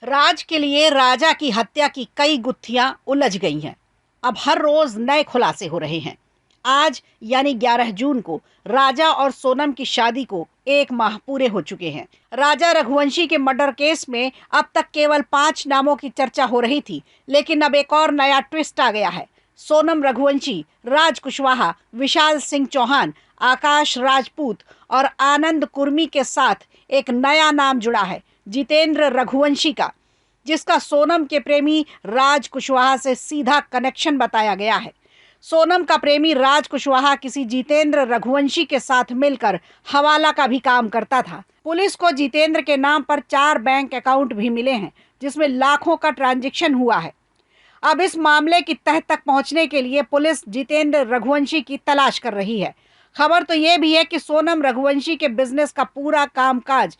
राज के लिए राजा की हत्या की कई गुत्थियां उलझ गई हैं। अब हर रोज नए खुलासे हो रहे हैं। आज यानी 11 जून को राजा और सोनम की शादी को 1 माह पूरे हो चुके हैं। राजा रघुवंशी के मर्डर केस में अब तक केवल 5 नामों की चर्चा हो रही थी, लेकिन अब एक और नया ट्विस्ट आ गया है। सोनम रघुवंशी, राज कुशवाहा, विशाल सिंह चौहान, आकाश राजपूत और आनंद कुर्मी के साथ एक नया नाम जुड़ा है, जितेंद्र रघुवंशी का, जिसका सोनम के प्रेमी राज कुशवाहा से सीधा कनेक्शन बताया गया है। सोनम का प्रेमी राज कुशवाहा किसी जितेंद्र रघुवंशी के साथ मिलकर हवाला का भी काम करता था। पुलिस को जितेंद्र के नाम पर 4 बैंक अकाउंट भी मिले हैं, जिसमें लाखों का ट्रांजैक्शन हुआ है। अब इस मामले की तह तक पहुंचने के लिए पुलिस जितेंद्र रघुवंशी की तलाश कर रही है। खबर तो ये भी है कि सोनम रघुवंशी के बिजनेस का पूरा कामकाज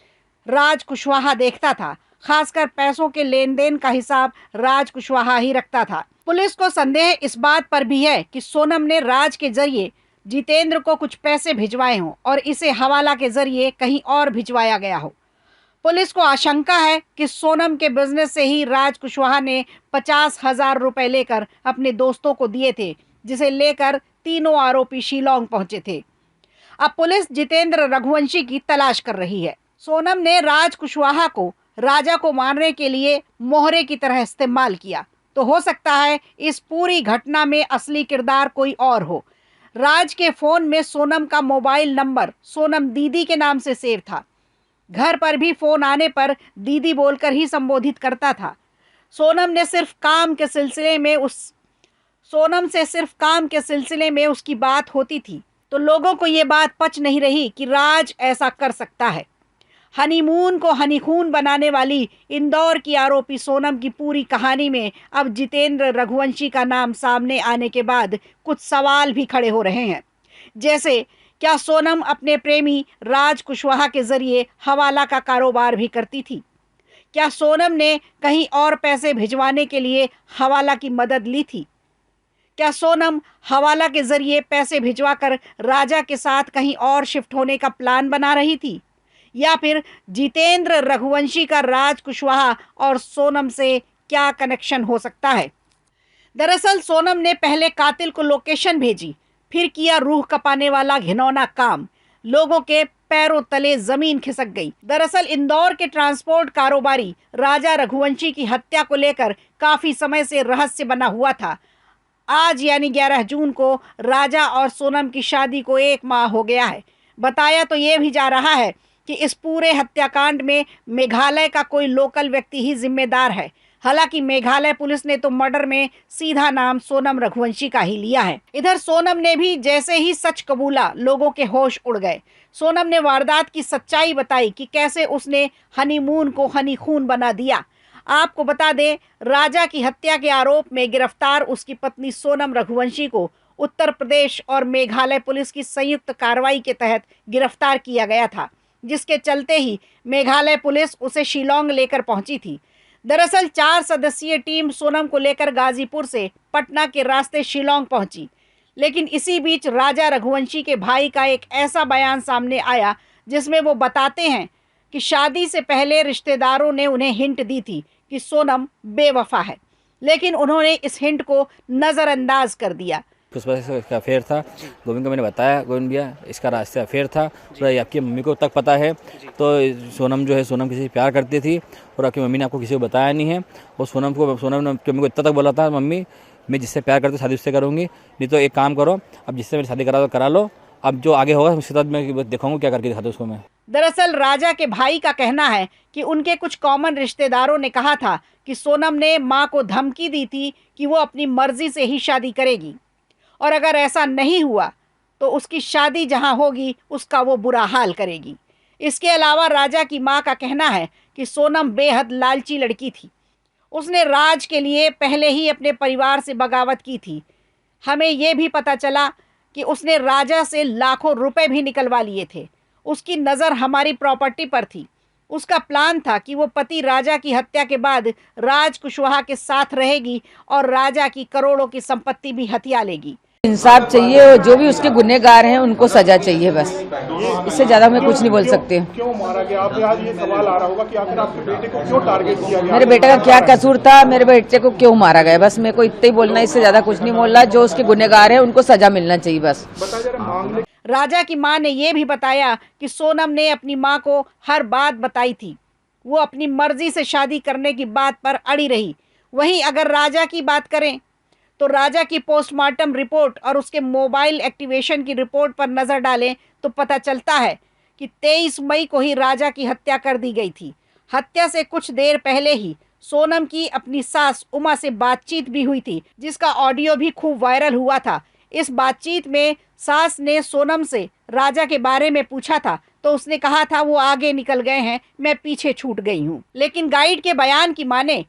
राज कुशवाहा देखता था। खासकर पैसों के लेन देन का हिसाब राज कुशवाहा ही रखता था। पुलिस को संदेह इस बात पर भी है कि सोनम ने राज के जरिए जितेंद्र को कुछ पैसे भिजवाए हों और इसे हवाला के जरिए कहीं और भिजवाया गया हो। पुलिस को आशंका है कि सोनम के बिजनेस से ही राज कुशवाहा ने 50,000 रुपए लेकर अपने दोस्तों को दिए थे, जिसे लेकर तीनों आरोपी शिलांग पहुंचे थे। अब पुलिस जितेंद्र रघुवंशी की तलाश कर रही है। सोनम ने राज कुशवाहा को राजा को मारने के लिए मोहरे की तरह इस्तेमाल किया, तो हो सकता है इस पूरी घटना में असली किरदार कोई और हो। राज के फोन में सोनम का मोबाइल नंबर सोनम दीदी के नाम से सेव था। घर पर भी फोन आने पर दीदी बोलकर ही संबोधित करता था। सोनम से सिर्फ काम के सिलसिले में उसकी बात होती थी, तो लोगों को ये बात पच नहीं रही कि राज ऐसा कर सकता है। हनीमून को हनीखून बनाने वाली इंदौर की आरोपी सोनम की पूरी कहानी में अब जितेंद्र रघुवंशी का नाम सामने आने के बाद कुछ सवाल भी खड़े हो रहे हैं। जैसे, क्या सोनम अपने प्रेमी राज कुशवाहा के जरिए हवाला का कारोबार भी करती थी? क्या सोनम ने कहीं और पैसे भिजवाने के लिए हवाला की मदद ली थी? क्या सोनम हवाला के जरिए पैसे भिजवाकर राजा के साथ कहीं और शिफ्ट होने का प्लान बना रही थी? या फिर जितेंद्र रघुवंशी का राज कुशवाहा और सोनम से क्या कनेक्शन हो सकता है? दरअसल सोनम ने पहले कातिल को लोकेशन भेजी, फिर किया रूह कपाने वाला घिनौना काम। लोगों के पैरों तले जमीन खिसक गई। दरअसल इंदौर के ट्रांसपोर्ट कारोबारी राजा रघुवंशी की हत्या को लेकर काफी समय से रहस्य बना हुआ था। आज यानी 11 जून को राजा और सोनम की शादी को 1 माह हो गया है। बताया तो ये भी जा रहा है कि इस पूरे हत्याकांड में मेघालय का कोई लोकल व्यक्ति ही जिम्मेदार है। हालांकि मेघालय पुलिस ने तो मर्डर में सीधा नाम सोनम रघुवंशी का ही लिया है। इधर सोनम ने भी जैसे ही सच कबूला, लोगों के होश उड़ गए। सोनम ने वारदात की सच्चाई बताई कि कैसे उसने हनीमून को हनीखून बना दिया। आपको बता दें, राजा की हत्या के आरोप में गिरफ्तार उसकी पत्नी सोनम रघुवंशी को उत्तर प्रदेश और मेघालय पुलिस की संयुक्त कार्रवाई के तहत गिरफ्तार किया गया था, जिसके चलते ही मेघालय पुलिस उसे शिलांग लेकर पहुंची थी। दरअसल 4 सदस्यीय टीम सोनम को लेकर गाजीपुर से पटना के रास्ते शिलांग पहुंची, लेकिन इसी बीच राजा रघुवंशी के भाई का एक ऐसा बयान सामने आया जिसमें वो बताते हैं कि शादी से पहले रिश्तेदारों ने उन्हें हिंट दी थी कि सोनम बेवफा है, लेकिन उन्होंने इस हिंट को नज़रअंदाज कर दिया। उस वजह से इसका अफेयर था। गोविंद को मैंने बताया, गोविंद भैया इसका रास्ते अफेयर था, तो आपकी मम्मी को तक पता है। तो सोनम जो है, सोनम किसी से प्यार करती थी और आपकी मम्मी ने आपको किसी को बताया नहीं है। और सोनम ने मम्मी को इतना तक बोला था, मम्मी मैं जिससे प्यार करती शादी उससे करूँगी, नहीं तो एक काम करो, अब जिससे मेरी शादी करा लो, अब जो आगे होगा उसके साथ मैं दिखाऊंगा क्या करके दिखाता उसको मैं। दरअसल राजा के भाई का कहना है कि उनके कुछ कॉमन रिश्तेदारों ने कहा था कि सोनम ने मां को धमकी दी थी कि वो अपनी मर्जी से ही शादी करेगी, और अगर ऐसा नहीं हुआ तो उसकी शादी जहां होगी उसका वो बुरा हाल करेगी। इसके अलावा राजा की मां का कहना है कि सोनम बेहद लालची लड़की थी। उसने राज के लिए पहले ही अपने परिवार से बगावत की थी। हमें ये भी पता चला कि उसने राजा से लाखों रुपए भी निकलवा लिए थे। उसकी नज़र हमारी प्रॉपर्टी पर थी। उसका प्लान था कि वो पति राजा की हत्या के बाद राज कुशवाहा के साथ रहेगी और राजा की करोड़ों की संपत्ति भी हथिया लेगी। इंसाफ चाहिए और जो भी उसके गुनहगार हैं उनको सजा चाहिए, बस इससे ज्यादा मैं कुछ नहीं बोल सकती। क्यों मारा गया? आप आज ये सवाल आ रहा होगा कि आखिर आपके बेटे को क्यों टारगेट किया गया? मेरे बेटे का क्या कसूर था, मेरे बेटे को क्यों मारा गया, बस मेरे को इतना ही बोलना, इससे ज्यादा कुछ नहीं बोलना। जो उसके गुनहगार हैं उनको सजा मिलना चाहिए, बस। राजा की मां ने यह भी बताया कि सोनम ने अपनी मां को हर बात बताई थी। वो अपनी मर्जी से शादी करने की बात पर अड़ी रही। वहीं अगर राजा की बात करें तो राजा की पोस्टमार्टम रिपोर्ट और उसके मोबाइल एक्टिवेशन की रिपोर्ट पर नज़र डालें तो पता चलता है कि 23 मई को ही राजा की हत्या कर दी गई थी। हत्या से कुछ देर पहले ही सोनम की अपनी सास उमा से बातचीत भी हुई थी, जिसका ऑडियो भी खूब वायरल हुआ था। इस बातचीत में सास ने सोनम से राजा के बारे में पूछा था तो उसने कहा था वो आगे निकल गए हैं, मैं पीछे छूट गई हूँ। लेकिन गाइड के बयान की माने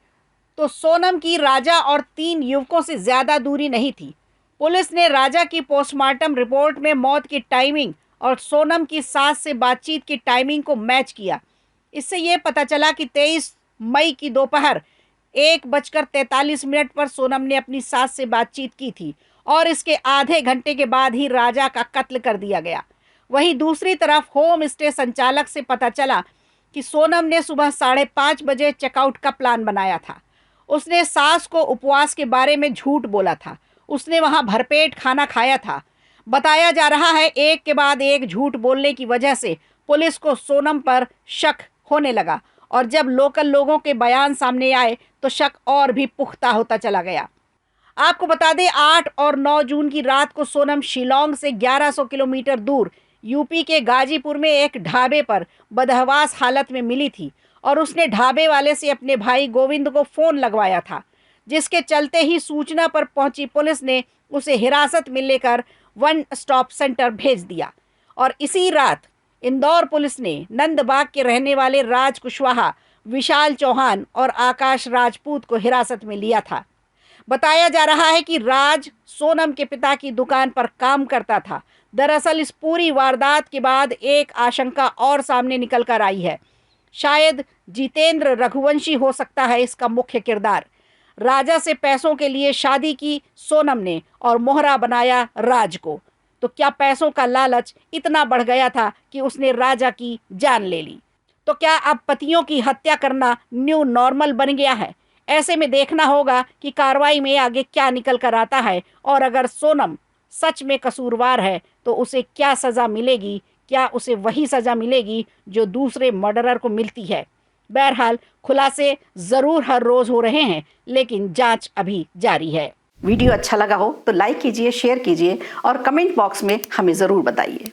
तो सोनम की राजा और 3 युवकों से ज़्यादा दूरी नहीं थी। पुलिस ने राजा की पोस्टमार्टम रिपोर्ट में मौत की टाइमिंग और सोनम की सास से बातचीत की टाइमिंग को मैच किया। इससे ये पता चला कि 23 मई की दोपहर 1:43 पर सोनम ने अपनी सास से बातचीत की थी और इसके आधे घंटे के बाद ही राजा का कत्ल कर दिया गया। वहीं दूसरी तरफ होम स्टे संचालक से पता चला कि सोनम ने सुबह 5:30 बजे चेकआउट का प्लान बनाया था। उसने सास को उपवास के बारे में झूठ बोला था। उसने वहां भरपेट खाना खाया था। बताया जा रहा है एक के बाद एक झूठ बोलने की वजह से पुलिस को सोनम पर शक होने लगा और जब लोकल लोगों के बयान सामने आए तो शक और भी पुख्ता होता चला गया। आपको बता दें 8 और 9 जून की रात को सोनम शिलोंग से 1100 किलोमीटर दूर यूपी के गाजीपुर में एक ढाबे पर बदहवास हालत में मिली थी और उसने ढाबे वाले से अपने भाई गोविंद को फ़ोन लगवाया था, जिसके चलते ही सूचना पर पहुंची पुलिस ने उसे हिरासत में लेकर 1 स्टॉप सेंटर भेज दिया। और इसी रात इंदौर पुलिस ने नंदबाग के रहने वाले राज कुशवाहा, विशाल चौहान और आकाश राजपूत को हिरासत में लिया था। बताया जा रहा है कि राज सोनम के पिता की दुकान पर काम करता था। दरअसल इस पूरी वारदात के बाद एक आशंका और सामने निकल कर आई है। शायद जितेंद्र रघुवंशी हो सकता है इसका मुख्य किरदार। राजा से पैसों के लिए शादी की सोनम ने और मोहरा बनाया राज को। तो क्या पैसों का लालच इतना बढ़ गया था कि उसने राजा की जान ले ली? तो क्या अब पतियों की हत्या करना न्यू नॉर्मल बन गया है? ऐसे में देखना होगा कि कार्रवाई में आगे क्या निकल कर आता है और अगर सोनम सच में कसूरवार है तो उसे क्या सज़ा मिलेगी, क्या उसे वही सज़ा मिलेगी जो दूसरे मर्डरर को मिलती है। बहरहाल खुलासे ज़रूर हर रोज़ हो रहे हैं, लेकिन जांच अभी जारी है। वीडियो अच्छा लगा हो तो लाइक कीजिए, शेयर कीजिए और कमेंट बॉक्स में हमें ज़रूर बताइए।